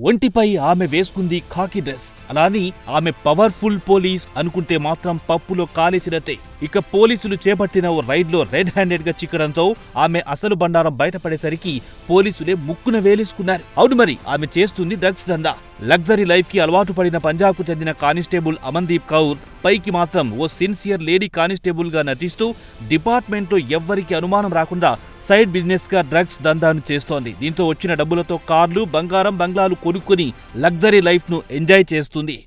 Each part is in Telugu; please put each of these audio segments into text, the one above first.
ఒంటిపై ఆమె వేసుకుంది ఖాకీ డ్రెస్. అలాని ఆమె పవర్ఫుల్ పోలీస్ అనుకుంటే మాత్రం పప్పులో కాలేసినట్టే. ఇక పోలీసులు చేపట్టిన ఓ రైడ్లో రెడ్ హ్యాండెడ్ గా చిక్కడంతో ఆమె అసలు బండారం బయటపడేసరికి పోలీసులే ముక్కున వేలేసుకున్నారు. అవును మరి, ఆమె చేస్తుంది డ్రగ్స్ దందా. లగ్జరీ లైఫ్ కి అలవాటు పడిన పంజాబ్ కు చెందిన కానిస్టేబుల్ అమన్దీప్ కౌర్ పైకి మాత్రం ఓ సిన్సియర్ లేడీ కానిస్టేబుల్ గా నటిస్తూ డిపార్ట్మెంట్ లో ఎవ్వరికి అనుమానం రాకుండా సైడ్ బిజినెస్ గా డ్రగ్స్ దందాను చేస్తోంది. దీంతో వచ్చిన డబ్బులతో కార్లు, బంగారం, బంగ్లాలు కొనుక్కొని లగ్జరీ లైఫ్ ను ఎంజాయ్ చేస్తుంది.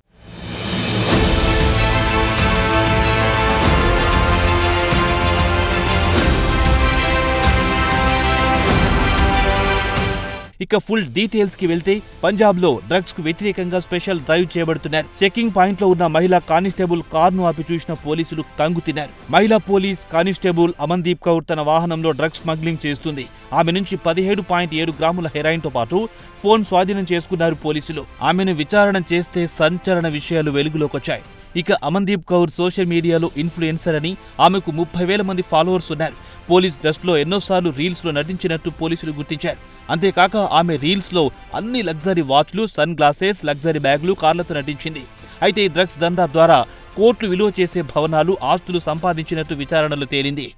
ఇక ఫుల్ డీటెయిల్స్ కి వెళ్తే పంజాబ్ లో డ్రగ్స్ కు వ్యతిరేకంగా స్పెషల్ డ్రైవ్ చేయబడుతున్నారు. చెకింగ్ పాయింట్ లో ఉన్న మహిళా కానిస్టేబుల్ కారును ఆపి చూసిన పోలీసులు కంగు తిన్నారు. మహిళా పోలీస్ కానిస్టేబుల్ అమన్దీప్ కౌర్ తన వాహనంలో డ్రగ్స్ స్మగ్లింగ్ చేస్తుంది. ఆమె నుంచి 17.7 గ్రాముల హెరాయిన్ తో పాటు ఫోన్ స్వాధీనం చేసుకున్నారు పోలీసులు. ఆమెను విచారణ చేస్తే సంచలన విషయాలు వెలుగులోకొచ్చాయి. ఇక అమన్దీప్ కౌర్ సోషల్ మీడియాలో ఇన్ఫ్లుయెన్సర్ అని, ఆమెకు 30,000 మంది ఫాలోవర్స్ ఉన్నారు. పోలీస్ డ్రెస్ లో ఎన్నోసార్లు రీల్స్ లో నటించినట్టు పోలీసులు గుర్తించారు. అంతేకాక ఆమె రీల్స్ లో అన్ని లగ్జరీ వాచ్లు, సన్ గ్లాసెస్, లగ్జరీ బ్యాగులు, కార్లతో నటించింది. అయితే ఈ డ్రగ్స్ దందా ద్వారా కోట్లు విలువ చేసే భవనాలు, ఆస్తులు సంపాదించినట్టు విచారణలో తేలింది.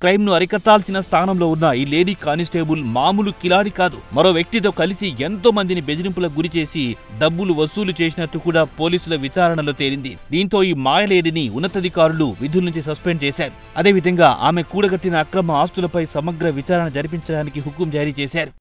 క్రైమ్ ను అరికట్టాల్సిన స్థానంలో ఉన్న ఈ లేడీ కానిస్టేబుల్ మామూలు కిలాడి కాదు. మరో వ్యక్తితో కలిసి ఎంతో మందిని బెదిరింపులకు గురి చేసి డబ్బులు వసూలు చేసినట్టు కూడా పోలీసుల విచారణలో తేలింది. దీంతో ఈ మాయలేడిని ఉన్నతాధికారులు విధుల నుంచి సస్పెండ్ చేశారు. అదేవిధంగా ఆమె కూడగట్టిన అక్రమ ఆస్తులపై సమగ్ర విచారణ జరిపించడానికి హుకుం జారీ చేశారు.